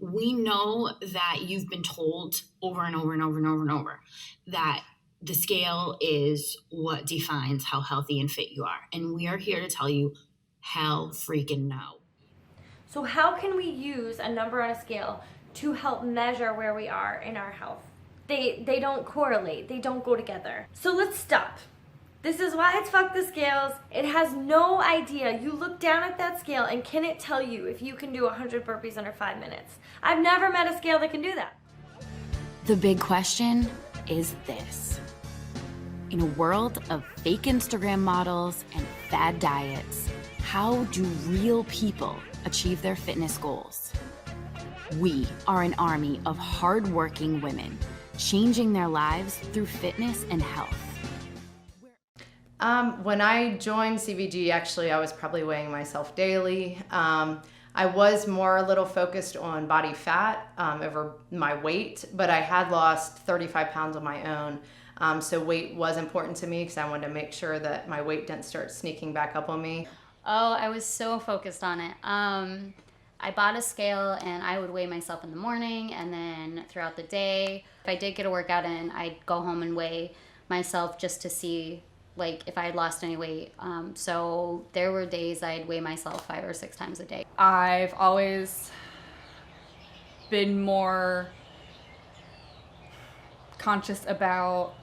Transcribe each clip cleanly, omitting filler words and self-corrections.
We know that you've been told over and over and over and over and over that the scale is what defines how healthy and fit you are. And we are here to tell you, hell freaking no. So how can we use a number on a scale to help measure where we are in our health? They don't correlate. They don't go together. So let's stop. This is why it's fuck the scales. It has no idea. You look down at that scale and can it tell you if you can do 100 burpees under 5 minutes? I've never met a scale that can do that. The big question is this. In a world of fake Instagram models and fad diets, how do real people achieve their fitness goals? We are an army of hardworking women changing their lives through fitness and health. When I joined CVG, actually, I was probably weighing myself daily. I was more a little focused on body fat over my weight, but I had lost 35 pounds on my own. So weight was important to me because I wanted to make sure that my weight didn't start sneaking back up on me. Oh, I was so focused on it. I bought a scale and I would weigh myself in the morning and then throughout the day. If I did get a workout in, I'd go home and weigh myself just to see like if I had lost any weight. So there were days I'd weigh myself 5 or 6 times a day. I've always been more conscious about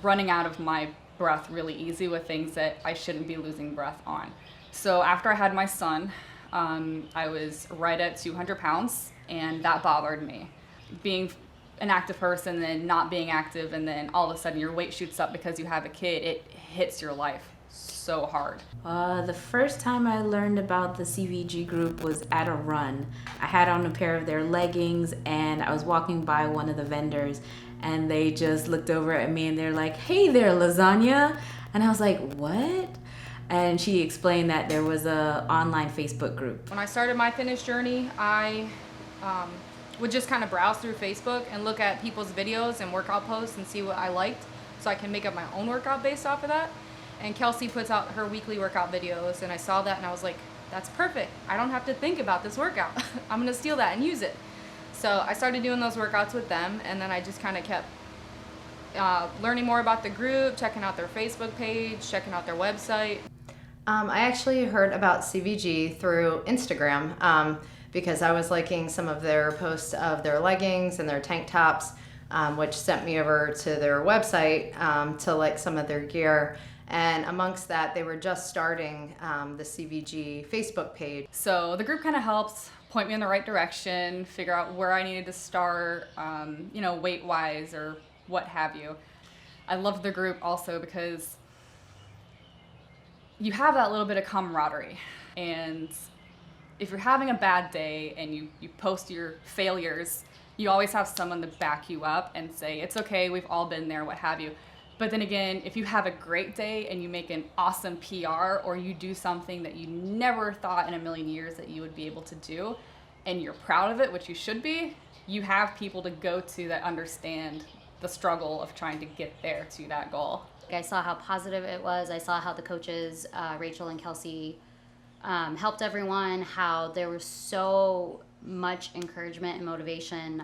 running out of my breath really easy with things that I shouldn't be losing breath on. So after I had my son, I was right at 200 pounds and that bothered me. Being an active person, then not being active, and then all of a sudden your weight shoots up because you have a kid, it hits your life so hard. The first time I learned about the CVG group was at a run. I had on a pair of their leggings and I was walking by one of the vendors and they just looked over at me and they're like, "Hey there, lasagna." And I was like, "What?" And she explained that there was a online Facebook group. When I started my fitness journey, I would just kind of browse through Facebook and look at people's videos and workout posts and see what I liked so I can make up my own workout based off of that. And Kelsey puts out her weekly workout videos and I saw that and I was like, that's perfect. I don't have to think about this workout. I'm gonna steal that and use it. So I started doing those workouts with them and then I just kind of kept learning more about the group, checking out their Facebook page, checking out their website. I actually heard about CVG through Instagram because I was liking some of their posts of their leggings and their tank tops, which sent me over to their website to like some of their gear. And amongst that, they were just starting the CVG Facebook page. So the group kind of helps point me in the right direction, figure out where I needed to start, weight-wise or what have you. I loved the group also because you have that little bit of camaraderie. And if you're having a bad day and you post your failures, you always have someone to back you up and say, it's okay, we've all been there, what have you. But then again, if you have a great day and you make an awesome PR or you do something that you never thought in a million years that you would be able to do, and you're proud of it, which you should be, you have people to go to that understand the struggle of trying to get there to that goal. I saw how positive it was. I saw how the coaches, Rachel and Kelsey, helped everyone, how there was so much encouragement and motivation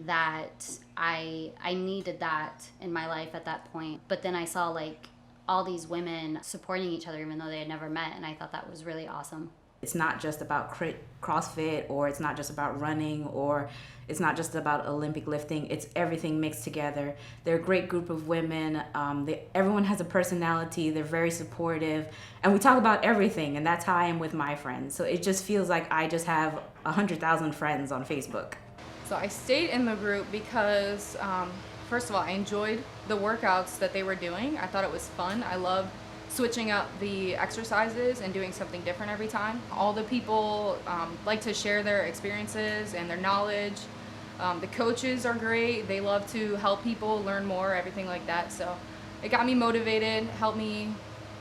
that I needed that in my life at that point. But then I saw like all these women supporting each other even though they had never met, and I thought that was really awesome. It's not just about CrossFit, or it's not just about running, or it's not just about Olympic lifting. It's everything mixed together. They're a great group of women. Everyone has a personality. They're very supportive. And we talk about everything, and that's how I am with my friends. So it just feels like I just have 100,000 friends on Facebook. So I stayed in the group because, first of all, I enjoyed the workouts that they were doing. I thought it was fun. I loved switching up the exercises and doing something different every time. All the people like to share their experiences and their knowledge. The coaches are great. They love to help people learn more, everything like that. So it got me motivated, helped me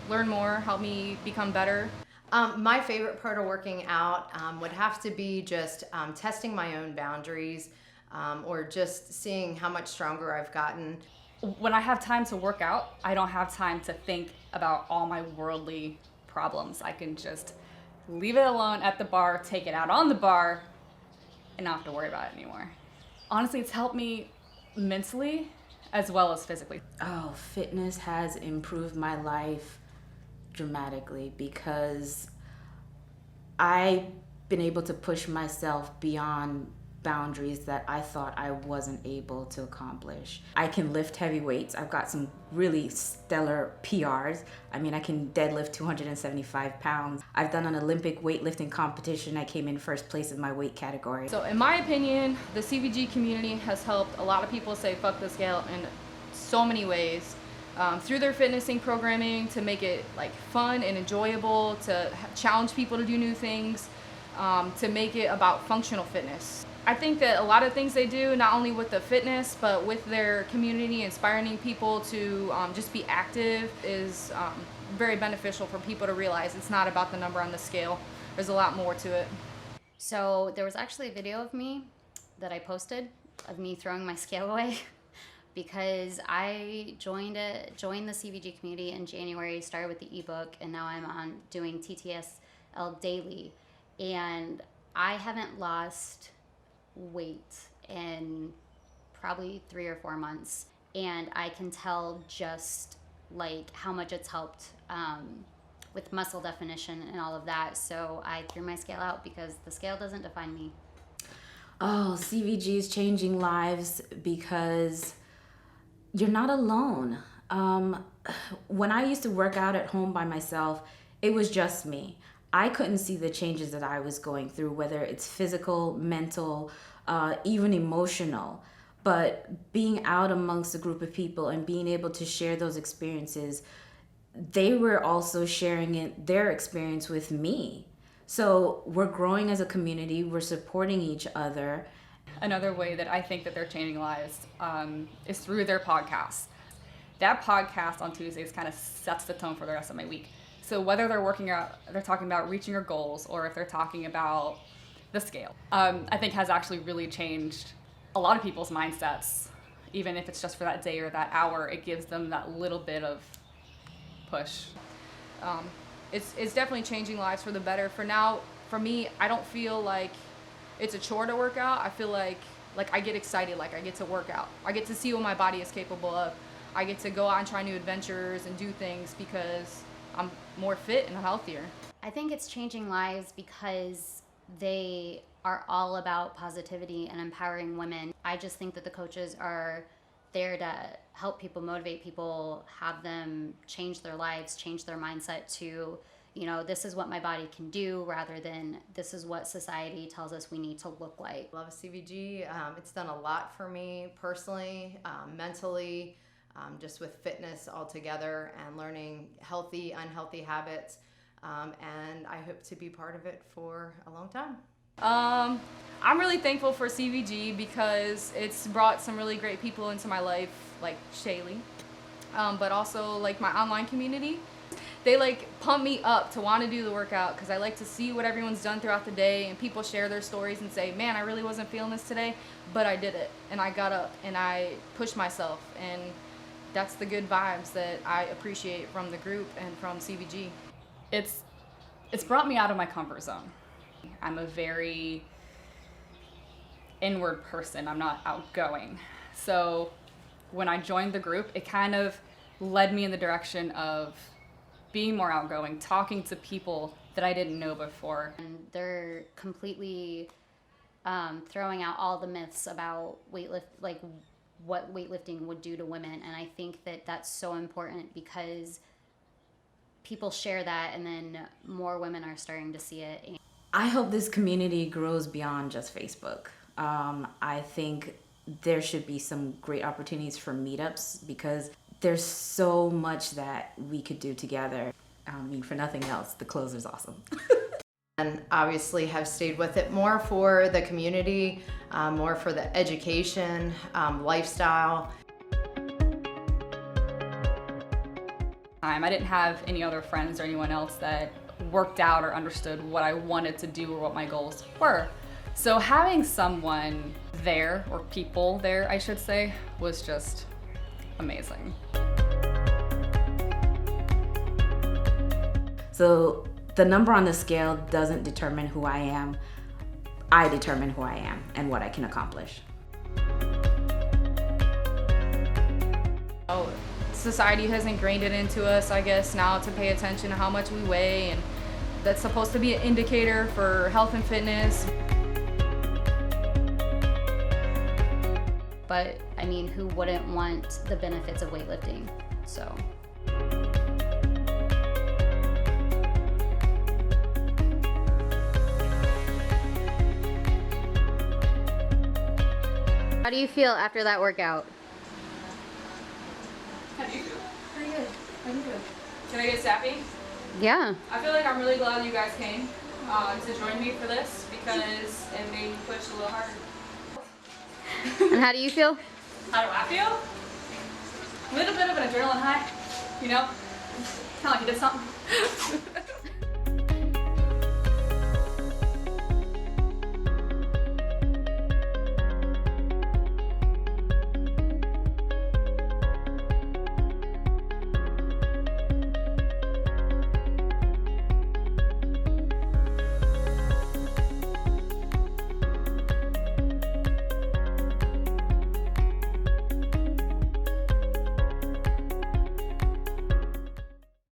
learn more, helped me become better. My favorite part of working out would have to be just testing my own boundaries or just seeing how much stronger I've gotten. When I have time to work out, I don't have time to think about all my worldly problems. I can just leave it alone at the bar, take it out on the bar, and not have to worry about it anymore. Honestly, it's helped me mentally as well as physically. Oh, fitness has improved my life dramatically because I've been able to push myself beyond boundaries that I thought I wasn't able to accomplish. I can lift heavy weights. I've got some really stellar PRs. I mean, I can deadlift 275 pounds. I've done an Olympic weightlifting competition. I came in first place in my weight category. So in my opinion, the CVG community has helped a lot of people say fuck the scale in so many ways. Through their fitnessing programming to make it like fun and enjoyable, to challenge people to do new things, to make it about functional fitness. I think that a lot of things they do, not only with the fitness, but with their community, inspiring people to just be active, is very beneficial for people to realize it's not about the number on the scale. There's a lot more to it. So there was actually a video of me that I posted of me throwing my scale away because I joined the CVG community in January, started with the ebook, and now I'm doing TTSL daily. And I haven't lost weight in probably 3 or 4 months, and I can tell just like how much it's helped with muscle definition and all of that. So I threw my scale out because the scale doesn't define me. Oh, CVG is changing lives because you're not alone. When I used to work out at home by myself, it was just me. I couldn't see the changes that I was going through, whether it's physical, mental, even emotional. But being out amongst a group of people and being able to share those experiences, they were also sharing their experience with me. So we're growing as a community, we're supporting each other. Another way that I think that they're changing lives is through their podcasts. That podcast on Tuesdays kind of sets the tone for the rest of my week. So whether they're they're talking about reaching your goals, or if they're talking about the scale, I think has actually really changed a lot of people's mindsets. Even if it's just for that day or that hour, it gives them that little bit of push. It's definitely changing lives for the better. For now, for me, I don't feel like it's a chore to work out. I feel like I get excited, like I get to work out. I get to see what my body is capable of. I get to go out and try new adventures and do things because I'm more fit and healthier. I think it's changing lives because they are all about positivity and empowering women. I just think that the coaches are there to help people, motivate people, have them change their lives, change their mindset to, this is what my body can do, rather than this is what society tells us we need to look like. Love CVG. It's done a lot for me personally, mentally, just with fitness altogether and learning healthy, unhealthy habits. And I hope to be part of it for a long time. I'm really thankful for CVG because it's brought some really great people into my life, like Shaylee, but also like my online community. They pump me up to want to do the workout because I like to see what everyone's done throughout the day, and people share their stories and say, man, I really wasn't feeling this today, but I did it, and I got up and I pushed myself, and that's the good vibes that I appreciate from the group and from CVG. It's brought me out of my comfort zone. I'm a very inward person. I'm not outgoing. So when I joined the group, it kind of led me in the direction of being more outgoing, talking to people that I didn't know before. And they're completely throwing out all the myths about what weightlifting would do to women. And I think that that's so important because people share that, and then more women are starting to see it. I hope this community grows beyond just Facebook. I think there should be some great opportunities for meetups because there's so much that we could do together. I mean, for nothing else, the clothes is awesome. And obviously have stayed with it more for the community, more for the education, lifestyle. I didn't have any other friends or anyone else that worked out or understood what I wanted to do or what my goals were. So having someone there, or people there, I should say, was just amazing. So the number on the scale doesn't determine who I am. I determine who I am and what I can accomplish. Oh, society has ingrained it into us, I guess, now to pay attention to how much we weigh, and that's supposed to be an indicator for health and fitness. But I mean, who wouldn't want the benefits of weightlifting? So. How do you feel after that workout? How do you feel? Pretty good. How do you feel? Can I get sappy? Yeah. I feel like I'm really glad you guys came to join me for this because it made me push a little harder. And how do you feel? How do I feel? A little bit of an adrenaline high, you know? Kind of like you did something.